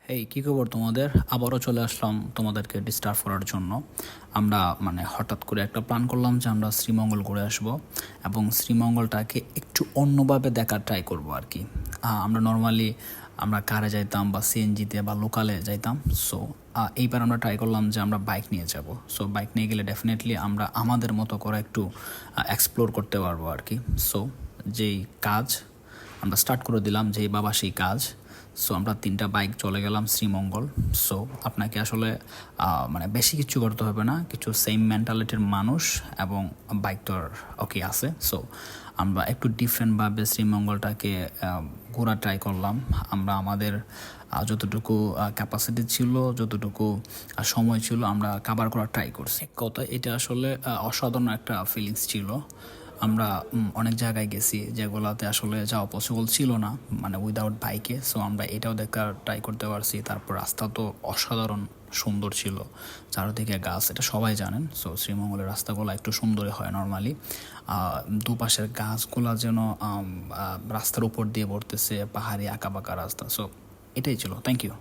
হেই, কী খবর তোমাদের? আবারও চলে আসলাম তোমাদেরকে ডিস্টার্ব করার জন্য। আমরা হঠাৎ করে একটা প্ল্যান করলাম যে আমরা শ্রীমঙ্গল ঘুরে আসব এবং শ্রীমঙ্গলটাকে একটু অন্যভাবে দেখার ট্রাই করব আর কি। আমরা নর্মালি আমরা কারে যাইতাম বা সিএনজিতে বা লোকালে যাইতাম। সো এইবার আমরা ট্রাই করলাম যে আমরা বাইক নিয়ে যাব। সো বাইক নিয়ে গেলে ডেফিনেটলি আমরা আমাদের মতো করে একটু এক্সপ্লোর করতে পারবো আর কি। সো যেই কাজ আমরা স্টার্ট করে দিলাম, যেই বাবা সেই কাজ। সো আমরা 3টা বাইক চলে গেলাম শ্রীমঙ্গল। সো আপনাকে আসলে বেশি কিছু করতে হবে না, কিছু সেম মেন্টালিটির মানুষ এবং বাইক তো ওকে আছে। সো আমরা একটু ডিফারেন্টভাবে শ্রীমঙ্গলটাকে ঘোরা ট্রাই করলাম। আমরা আমাদের যতটুকু ক্যাপাসিটি ছিল, যতটুকু সময় ছিল, আমরা কাভার করার ট্রাই করছি। এক কথা, এটা আসলে অসাধারণ একটা ফিলিংস ছিল। আমরা অনেক জায়গায় গেছি যেগুলোতে আসলে যাওয়া পসিবল ছিল না, উইদাউট বাইকে। সো আমরা এটাও দেখার ট্রাই করতে পারছি। তারপর রাস্তা তো অসাধারণ সুন্দর ছিল, চারদিকে গাছ, এটা সবাই জানেন। সো শ্রীমঙ্গলের রাস্তাগুলো একটু সুন্দরই হয় নর্মালি। দুপাশের গাছগুলা যেন রাস্তার উপর দিয়ে পড়তেছে, পাহাড়ি আঁকা বাঁকা রাস্তা। সো এটাই ছিল। Thank you.